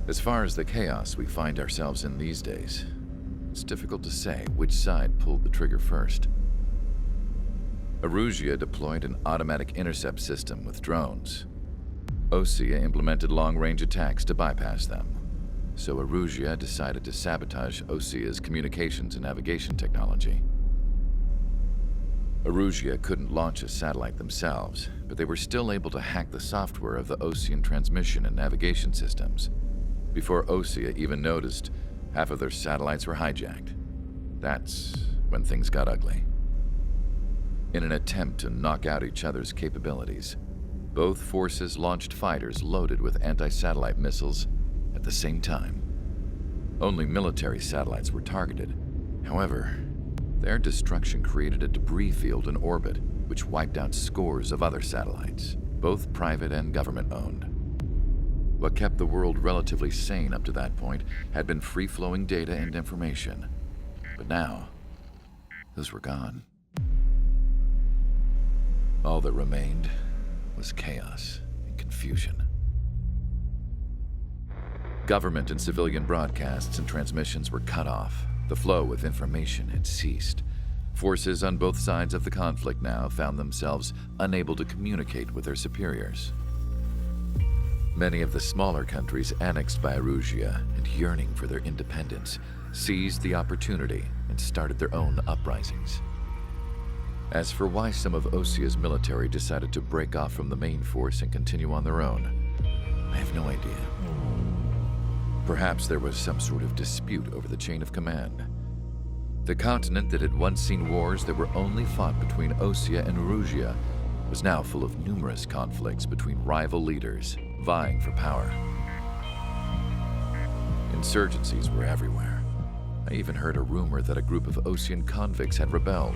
As far as the chaos we find ourselves in these days, it's difficult to say which side pulled the trigger first. Erusia deployed an automatic intercept system with drones. Osea implemented long-range attacks to bypass them. So Erusia decided to sabotage Osea's communications and navigation technology. Erusia couldn't launch a satellite themselves, but they were still able to hack the software of the Osean transmission and navigation systems. Before Osea even noticed, half of their satellites were hijacked. That's when things got ugly. In an attempt to knock out each other's capabilities, both forces launched fighters loaded with anti-satellite missiles at the same time. Only military satellites were targeted. However, their destruction created a debris field in orbit, which wiped out scores of other satellites, both private and government-owned. What kept the world relatively sane up to that point had been free-flowing data and information. But now, those were gone. All that remained was chaos and confusion. Government and civilian broadcasts and transmissions were cut off. The flow of information had ceased. Forces on both sides of the conflict now found themselves unable to communicate with their superiors. Many of the smaller countries annexed by Erusia and yearning for their independence seized the opportunity and started their own uprisings. As for why some of Osea's military decided to break off from the main force and continue on their own, I have no idea. Perhaps there was some sort of dispute over the chain of command. The continent that had once seen wars that were only fought between Osea and Erusia was now full of numerous conflicts between rival leaders vying for power. Insurgencies were everywhere. I even heard a rumor that a group of Osean convicts had rebelled.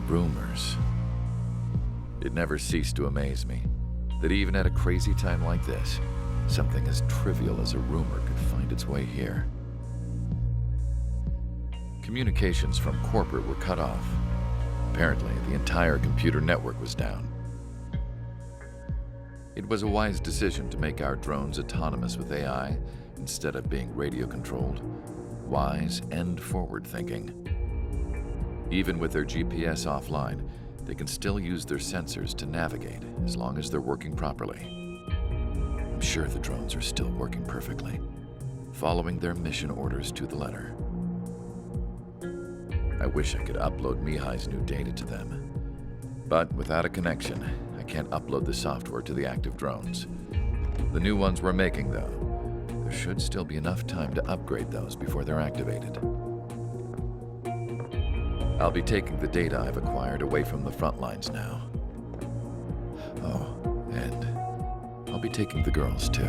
Rumors. It never ceased to amaze me that even at a crazy time like this, something as trivial as a rumor could find its way here. Communications from corporate were cut off. Apparently, the entire computer network was down. It was a wise decision to make our drones autonomous with AI instead of being radio-controlled. Wise and forward-thinking. Even with their GPS offline, they can still use their sensors to navigate as long as they're working properly. I'm sure the drones are still working perfectly, following their mission orders to the letter. I wish I could upload Mihai's new data to them. But without a connection, I can't upload the software to the active drones. The new ones we're making, though, there should still be enough time to upgrade those before they're activated. I'll be taking the data I've acquired away from the front lines now. Oh, and I'll be taking the girls, too.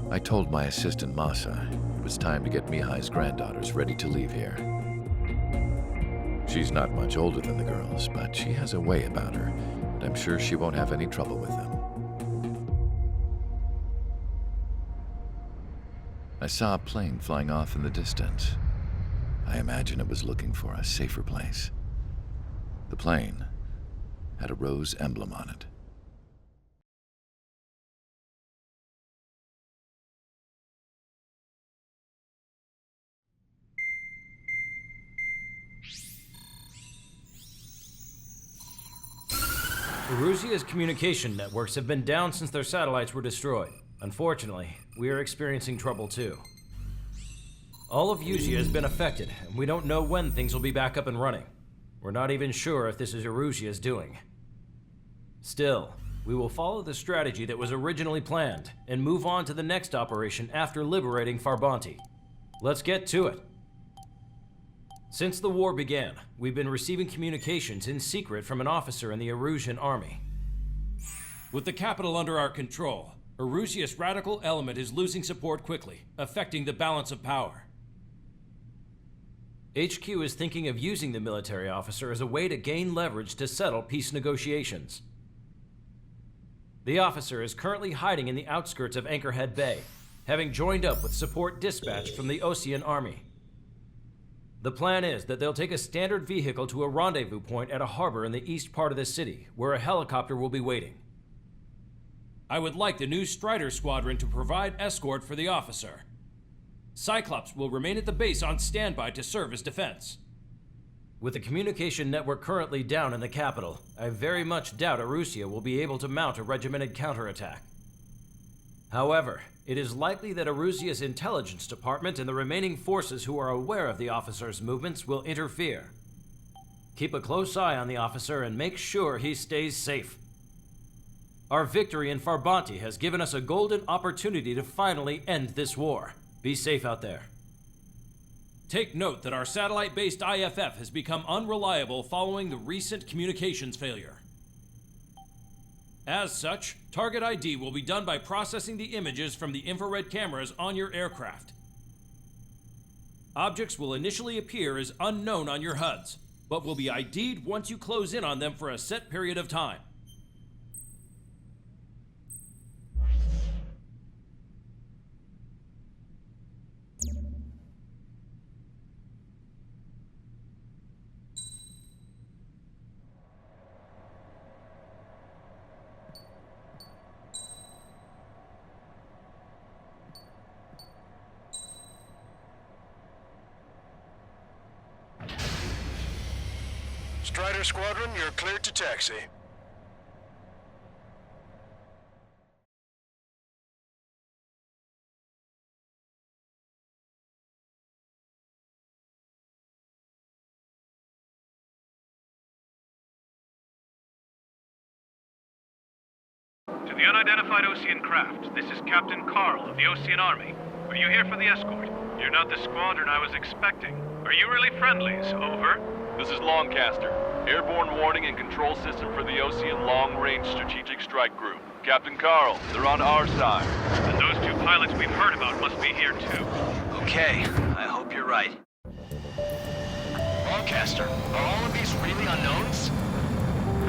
I told my assistant, Masa, it was time to get Mihai's granddaughters ready to leave here. She's not much older than the girls, but she has a way about her, and I'm sure she won't have any trouble with them. I saw a plane flying off in the distance. I imagine it was looking for a safer place. The plane had a rose emblem on it. Erusia's communication networks have been down since their satellites were destroyed. Unfortunately, we are experiencing trouble too. All of Usea has been affected, and we don't know when things will be back up and running. We're not even sure if this is Erusia's doing. Still, we will follow the strategy that was originally planned and move on to the next operation after liberating Farbanti. Let's get to it. Since the war began, we've been receiving communications in secret from an officer in the Erusian army. With the capital under our control, Erusia's radical element is losing support quickly, affecting the balance of power. HQ is thinking of using the military officer as a way to gain leverage to settle peace negotiations. The officer is currently hiding in the outskirts of Anchorhead Bay, having joined up with support dispatched from the Osean army. The plan is that they'll take a standard vehicle to a rendezvous point at a harbor in the east part of the city, where a helicopter will be waiting. I would like the new Strider Squadron to provide escort for the officer. Cyclops will remain at the base on standby to serve as defense. With the communication network currently down in the capital, I very much doubt Erusia will be able to mount a regimented counterattack. However, it is likely that Erusia's intelligence department and the remaining forces who are aware of the officer's movements will interfere. Keep a close eye on the officer and make sure he stays safe. Our victory in Farbanti has given us a golden opportunity to finally end this war. Be safe out there. Take note that our satellite-based IFF has become unreliable following the recent communications failure. As such, target ID will be done by processing the images from the infrared cameras on your aircraft. Objects will initially appear as unknown on your HUDs, but will be ID'd once you close in on them for a set period of time. Strider Squadron, you're cleared to taxi. To the unidentified Osean craft, this is Captain Carl of the Osean Army. Are you here for the escort? You're not the squadron I was expecting. Are you really friendlies? Over. This is Longcaster. Airborne warning and control system for the Osean Long-Range Strategic Strike Group. Captain Carl, they're on our side. And those two pilots we've heard about must be here too. Okay, I hope you're right. Longcaster, are all of these really unknowns?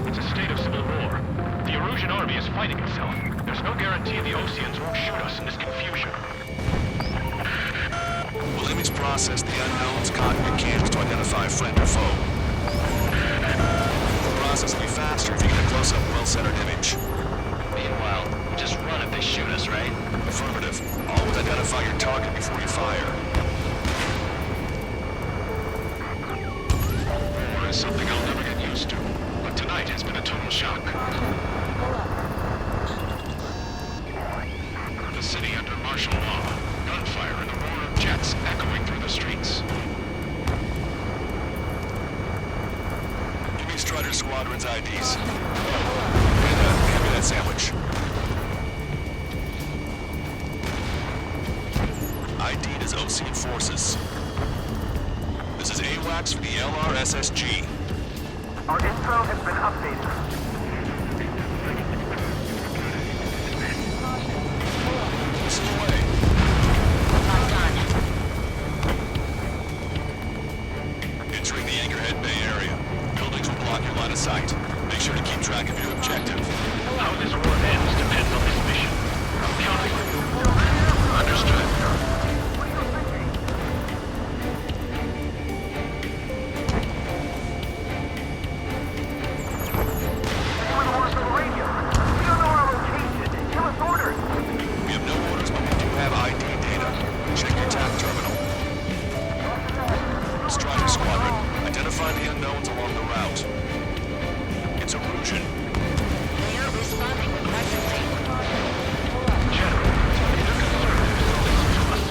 It's a state of civil war. The Erusian army is fighting itself. There's no guarantee the Oseans won't shoot us in this confusion. We'll image process the unknown's cockpit cams to identify friend or foe. The process will be faster if you get a close-up, well-centered image. Meanwhile, just run if they shoot us, right? Affirmative. Always identify your target before you fire. War is something I'll never get used to, but tonight has been a total shock. The city under martial law. Gunfire and the roar of jets echoing through the streets. Give me Strider Squadron's IDs. And hand me that sandwich. ID'd as Osean forces. This is AWACS for the LRSSG. Our info has been updated. This is the way. Entering the Anchorhead Bay area. Buildings will block your line of sight. Make sure to keep track of your objective. How this war ends depends on this mission. I'm counting on you. Understood. We have no orders, but we do have ID data. Check your TAC terminal. Strider Squadron, identify the unknowns along the route. It's Erusian. They are responding aggressively. General, if they're conservatives, listen to us.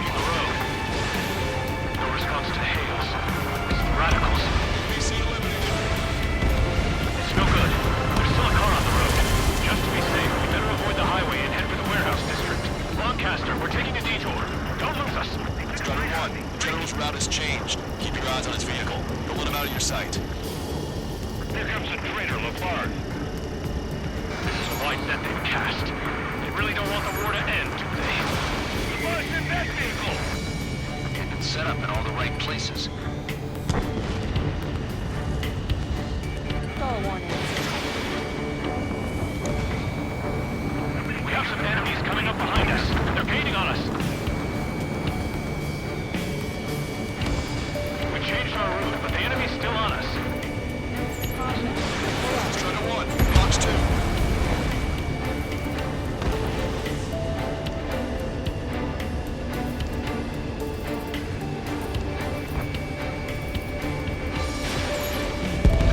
blocking the road. No response to hails. It's the radicals. PC eliminated. It's no good. There's still a car on the road. Just to be safe, we better avoid the highway and head for the warehouse district. Lancaster, we're taking a detour. Don't lose us. Strider 1, the General's route has changed. Keep your eyes on his vehicle. Don't let him out of your sight. Here comes the traitor, Lafarge. This is a wide net they've cast. They really don't want the war to end, do they? Lafarge in that vehicle! They've been set up in all the right places. We have some enemies coming up behind us. They're gaining on us. We changed our route, but the enemy's still on us. Strider 1, Fox 2.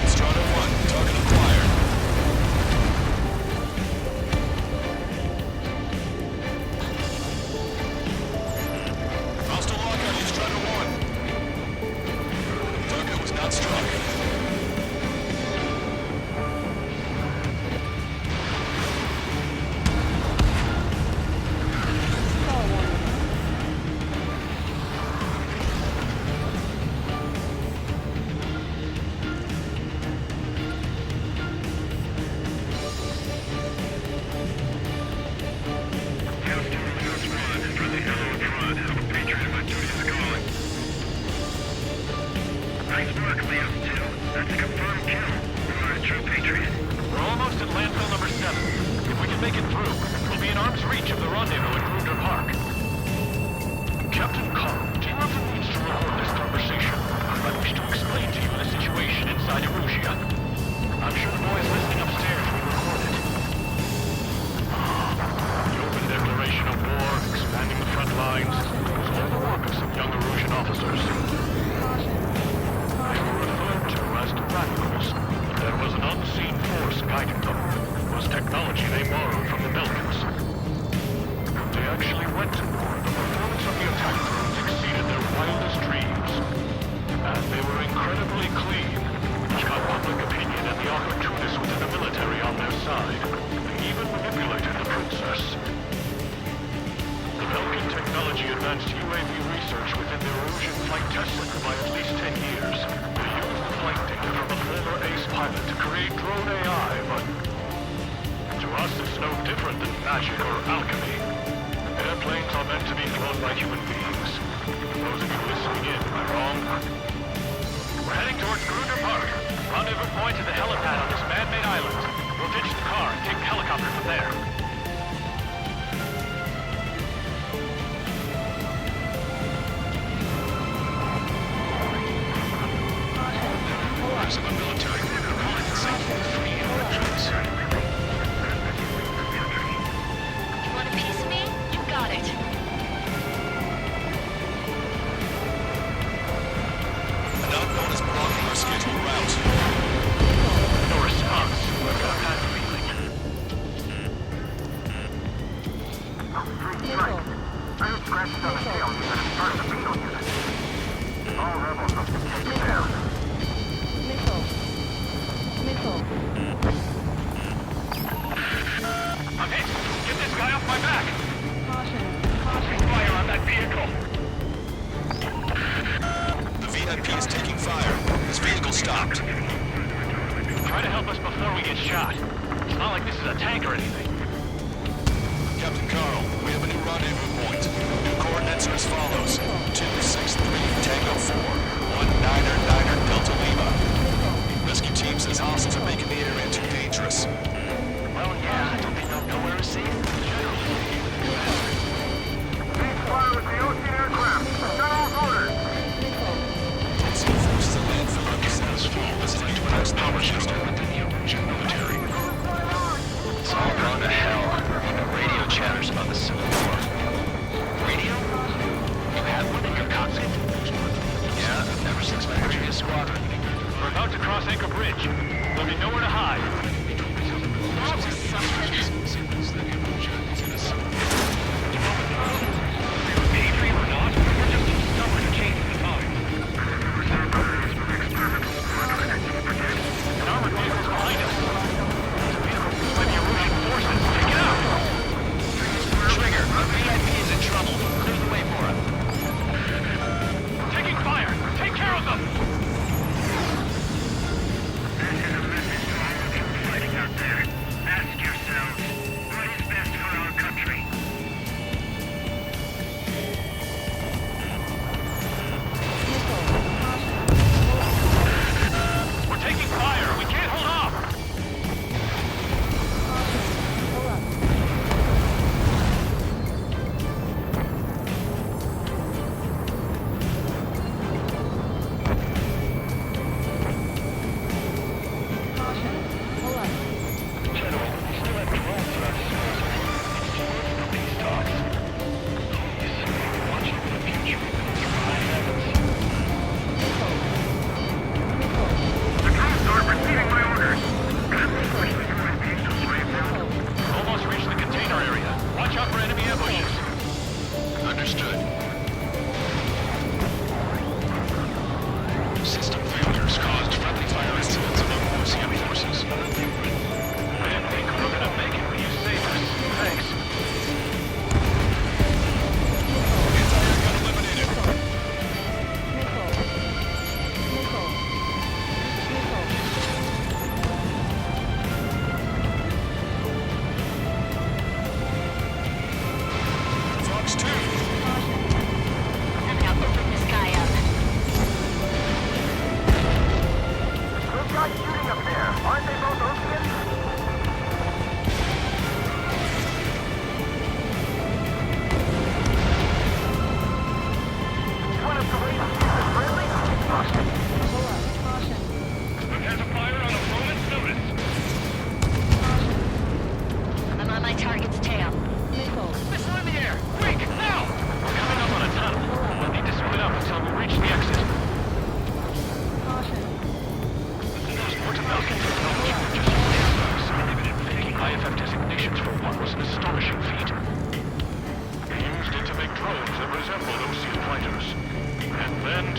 Strider 1, target acquired. Hostile lock on you, Strider 1. Target was not struck. Nice work, Leo 2. That's a confirmed kill. You're a true patriot. We're almost at landfill number 7. If we can make it through, we'll be in arm's reach of the rendezvous at Gruder Park. Captain Carl, do you have the means to record this conversation? I wish to explain to you the situation inside Erusia. I'm sure the boys listening upstairs will record it. The open declaration of war, expanding the front lines, was all the work of some young Erusian officers. They were referred to as the radicals, but there was an unseen force guiding them. It was technology they borrowed from the Belkans. They actually went to war. The performance of the attack drones exceeded their wildest dreams. And they were incredibly clean, which got public opinion and the opportunists within the military on their side. They even manipulated the princess. The Belkan technology advanced UAV research within the Erusian Flight Test Center by at least 10 years. They used the flight data from a former ace pilot to create drone AI, but to us it's no different than magic or alchemy. Airplanes are meant to be flown by human beings. Those of you listening in, am I wrong? We're heading towards Gruder Park. Rendezvous point at the helipad on this man-made island. We'll ditch the car and take the helicopter from there. Orders of a military order calling for safety free electrons. You want a piece of me? You got it. An unknown is blocking our scheduled route. No response. We've got that feeling. I have scratches on the tail unit and part of the Beetle unit. All rebels must be taken down. I'm hit. Get this guy off my back. Fire on that vehicle. The VIP is taking fire. His vehicle stopped. Try to help us before we get shot. It's not like this is a tank or anything. Captain Carl, we have a new rendezvous point. New coordinates are as follows. 263 Tango 4, 1999 Delta Lima. Rescue team says hostiles are making the area too dangerous. Well, yeah, don't they know nowhere is safe? Please fire with the Ocean aircraft. General's orders. Tennessee forces at landfill are dissatisfied. Listening to an ex-power shifter within the Erusian military. It's all gone to hell. The radio chatters about the Civil War. Radio? You have one in your cockpit? Yeah, ever since my previous squadron. We're about to cross Anchor Bridge. There'll be nowhere to hide. That was something. Patriot or not,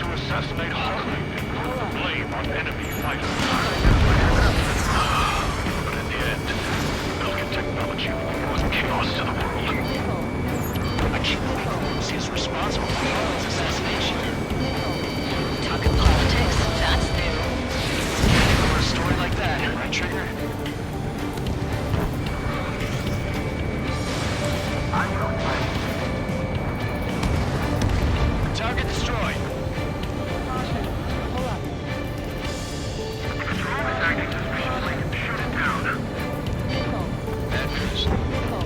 to assassinate Harley and put the blame on enemy fighters. But in the end, Belkin technology was chaos to the world. I can't believe Lucy is responsible for Harlan's assassination. Talking politics, that's new. For a story like that, right, Trigger? Target destroyed. Bad news.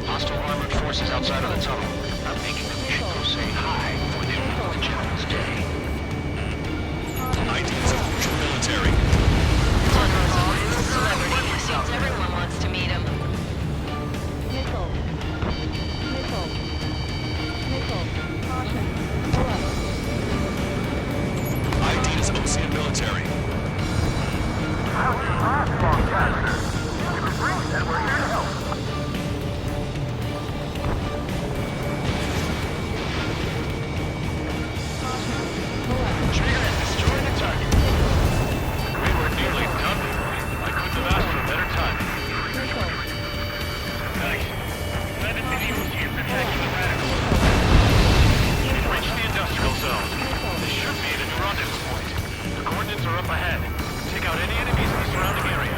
Hostile armored forces outside of the tunnel. I'm thinking that we should go say hi before they ruin the general's day. ID's Ocean Military. He's a celebrity. Seems everyone wants to meet him. ID's Ocean Military. Trigger has destroyed the target. We were nearly done. I couldn't have asked for a better time. Nice. Landed the Uzi is attacking the radicals. We've reached the industrial zone. This should be the new rendezvous point. The coordinates are up ahead. Take out any enemies in the surrounding area.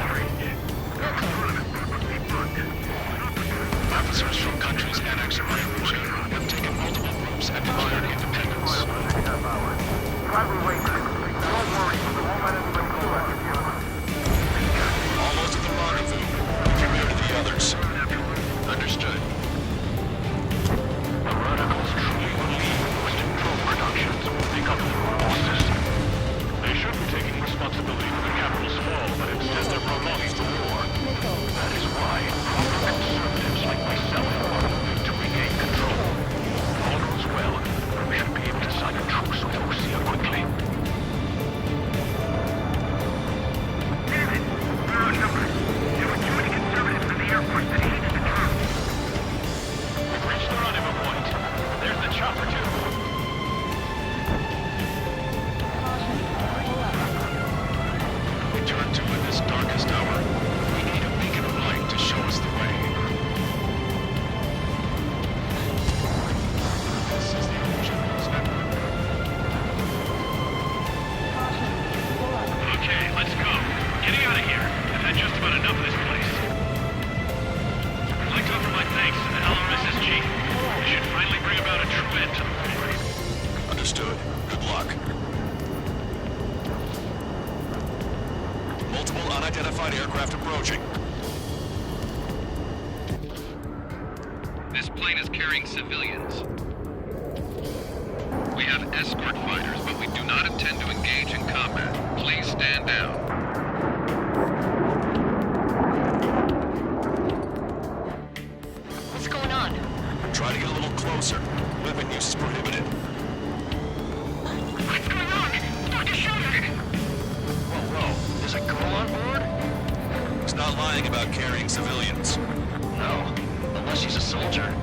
Officers from countries annexed by Russia have taken multiple groups and declared independence. Almost at the rendezvous. Compared to the others. Understood. The radicals truly believe Western drone productions will make up for our losses. They should be taking responsibility for the capital's fall, but instead they're prolonging the war. That is why proper conservatives like myself are moving to regain control. If all goes well, we should be able to sign a truce with Russia quickly. We've reached the rendezvous point. There's the chopper too. We turn to in this darkest hour. We need a beacon of light to show us the way. This is the General's network. Okay, let's go. Getting out of here. I've had just about enough of this place. I'd like to offer my thanks to the LRSSG. We should finally bring about a true end to the war. Understood. Good luck. Multiple unidentified aircraft approaching. This plane is carrying civilians. We have escort fighters, but we do not intend to engage in combat. Please stand down. What's going on? Try to get a little closer. Weapon use is prohibited. What's going on? Dr. Schroeder! Whoa. There's a girl on board? He's not lying about carrying civilians. No. Unless she's a soldier.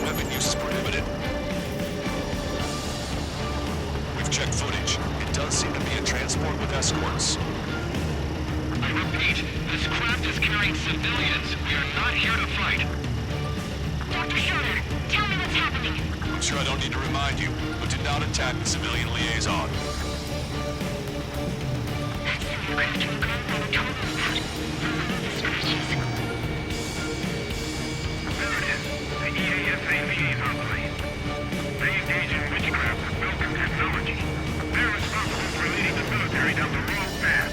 Weapon use is prohibited. We've checked footage. It does seem to be a transport with escorts. I repeat, this craft is carrying civilians. We are not here to fight. Dr. Schroeder, tell me what's happening. I'm sure I don't need to remind you, but did not attack the civilian liaison. That's the aircraft your grandfather told me about. The scratches. There it is. The EASA liaison plane. They engage in witchcraft with Belkin technology. They're responsible for leading the military down the wrong path.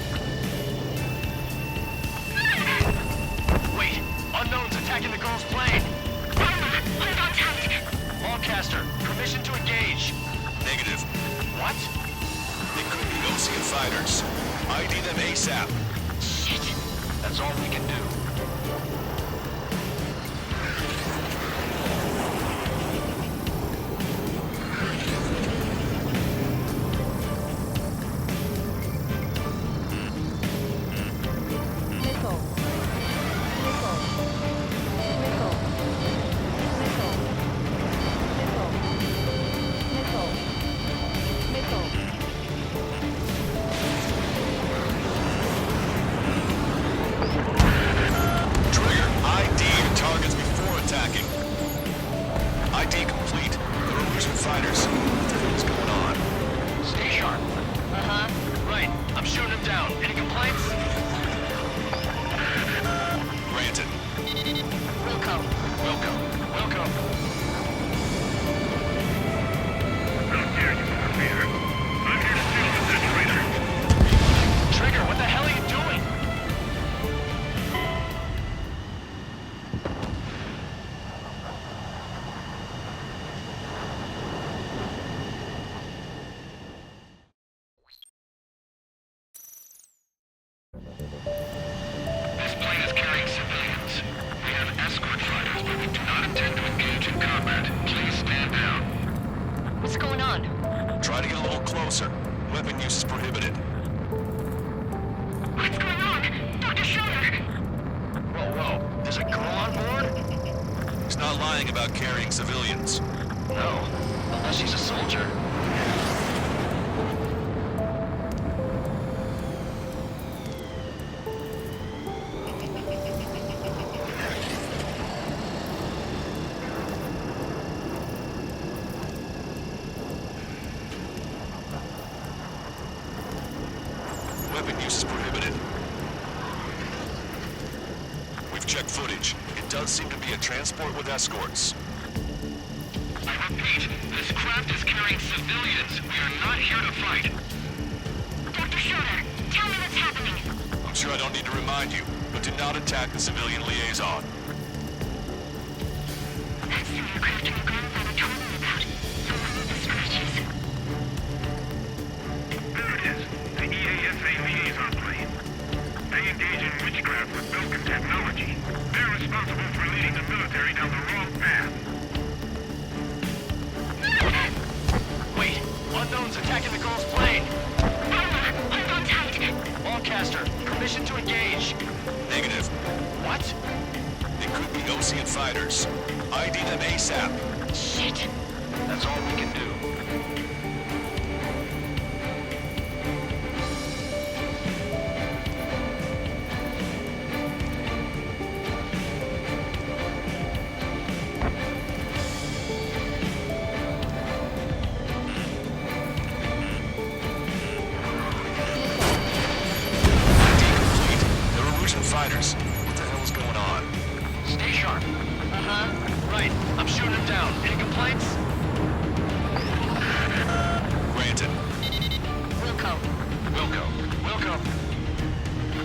Wait. Unknown's attacking the girl's plane. On contact. Longcaster, permission to engage. Negative. What? They could be Ocean fighters. ID them ASAP. Shit. That's all we can do. Trigger, ID your targets before attacking. ID complete. There are Russian fighters. What the hell is going on? Stay sharp. Uh-huh. Right. I'm shooting him down. Any complaints? Granted. Wilco. Wilco. Wilco. How dare you interfere? I'm here to deal with this traitor. Trigger, what the hell are you doing? This plane is carrying civilians. We have escort fighters, but we do not intend to engage in combat. Please stand down. What's going on? Try to get a little closer. Weapon use is prohibited. What's going on? Dr. Schroeder! Whoa, whoa. There's a girl on board? He's not lying about carrying civilians. No. Unless she's a soldier. Weapon use is prohibited. We've checked footage. It does seem to be a transport with escorts. I repeat, this craft is carrying civilians. We are not here to fight. Dr. Schroeder, tell me what's happening. I'm sure I don't need to remind you, but do not attack the civilian liaison. That's the aircraft your grandfather told me about. The one with the scratches. There it is. The EASA liaison plane. They engage in witchcraft with Belkin technology. They're responsible for leading the military down the wrong path. Wait. Unknown's attacking the girl's plane. I'm on tight. Lancaster, permission to engage. Negative. What? It could be Osean fighters. ID them ASAP. Shit. That's all we can do. Fighters. What the hell is going on? Stay sharp. Uh-huh. Right. I'm shooting him down. Any complaints? Granted. Wilco. Wilco. Wilco.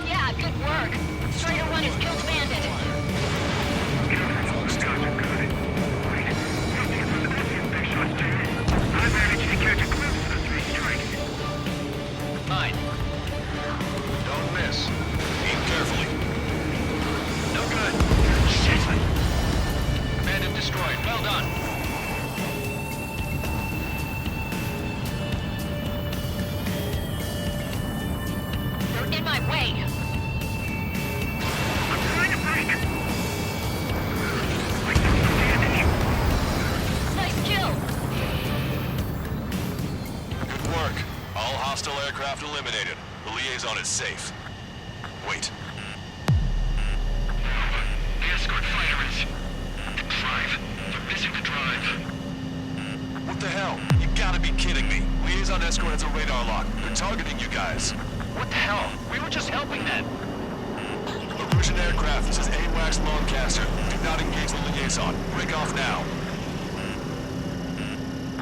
Yeah, good work. Strider 1 has killed Bandit. Guys are good. Wait, something from the Osean big shots, Jay. I managed to catch a glimpse of the three strikes. Fine. Don't miss. Aim carefully. No good. Shit. Bandit destroyed. Well done. You're in my way. I'm trying to break. I took some damage. Nice kill. Good work. All hostile aircraft eliminated. The liaison is safe. Wait. The escort fighter is... The drive. They're missing the drive. What the hell? You gotta be kidding me. Liaison escort has a radar lock. They're targeting you guys. What the hell? We were just helping them. Illusion aircraft, this is AWACS Lancaster. Do not engage the liaison. Break off now.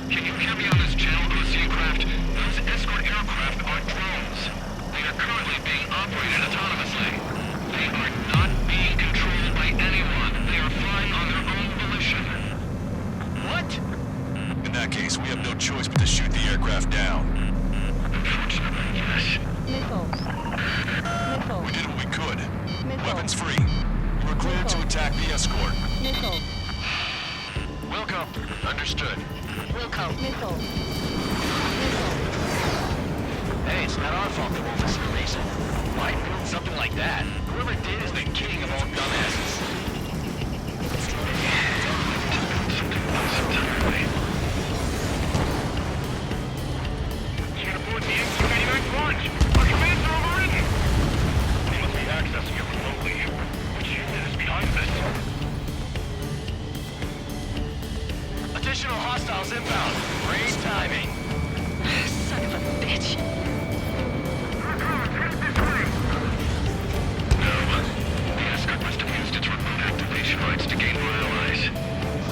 Can you hear me on this channel, Osean craft? Those escort aircraft are drones. They are currently being operated autonomously. They are not being controlled by anyone. They are flying on their own volition. What? In that case, we have no choice but to shoot the aircraft down. Unfortunately, yes. We did what we could. Weapons free. back the escort. Missile. Wilco. Understood. Wilco. Missile. Hey, it's not our fault the wolf is racing. Why build something like that? Whoever did is the king of all dumbasses. Can't afford the XQ-99 launch. Our commands are overridden. They must be accessing it remotely. Which unit is behind this? Additional hostiles inbound. Great timing. Son of a bitch. The escort must have used its remote activation rights to gain more allies.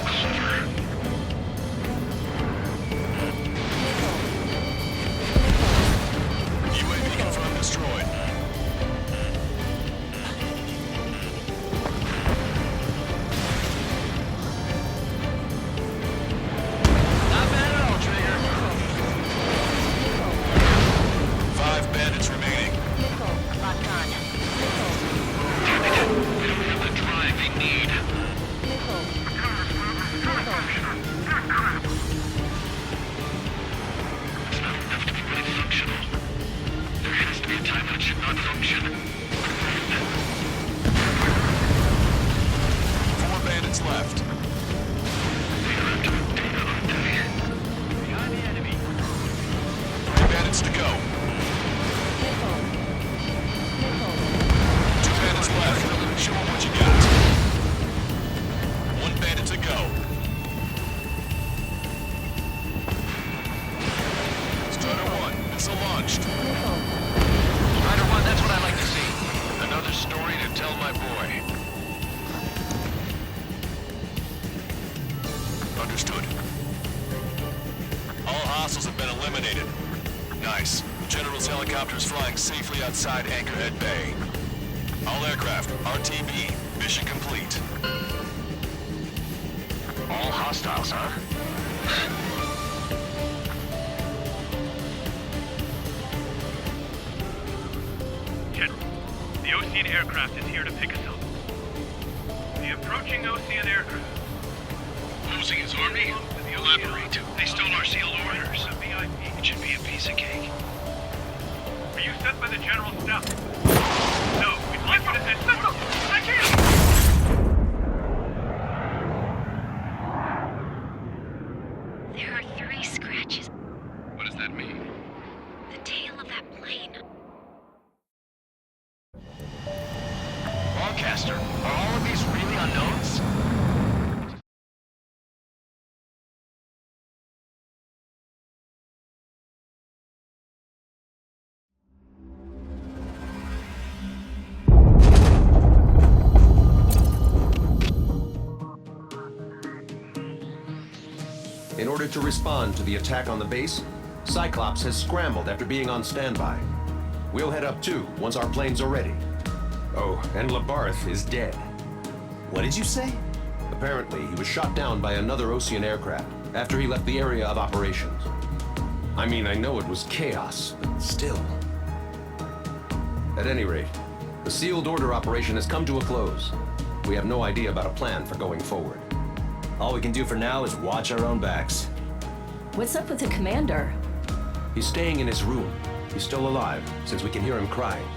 Clever. UAV confirmed destroyed. Not bad at all, Trigger. 5 bandits remaining. Locked on. They don't have the drive they need. It's not enough to be really functional. There has to be a time when it should not function. 4 bandits left. They are active data on deck. Behind the enemy. 3 bandits to go. 2 bandits left. Show 'em what you got. 1 bandit to go. Strider 1, missile launched. Strider 1, that's what I like to see. Another story to tell my boy. Understood. All hostiles have been eliminated. Nice. General's helicopter is flying safely outside Anchorhead Bay. All aircraft, RTB, mission complete. All hostiles, huh? General, the Ocean aircraft is here to pick us up. The approaching Ocean aircraft. Losing his army? Elaborate. They stole our sealed orders. It should be a piece of cake. Are you sent by the General's staff? No, we'd like you to send... I can't! There are 3 scratches. What does that mean? The tail of that plane. Lancaster, are all of these really unknowns? In order to respond to the attack on the base, Cyclops has scrambled after being on standby. We'll head up too, once our planes are ready. Oh, and Labarth is dead. What did you say? Apparently, he was shot down by another Ocean aircraft after he left the area of operations. I mean, I know it was chaos, but still. At any rate, the sealed order operation has come to a close. We have no idea about a plan for going forward. All we can do for now is watch our own backs. What's up with the commander? He's staying in his room. He's still alive, since we can hear him crying.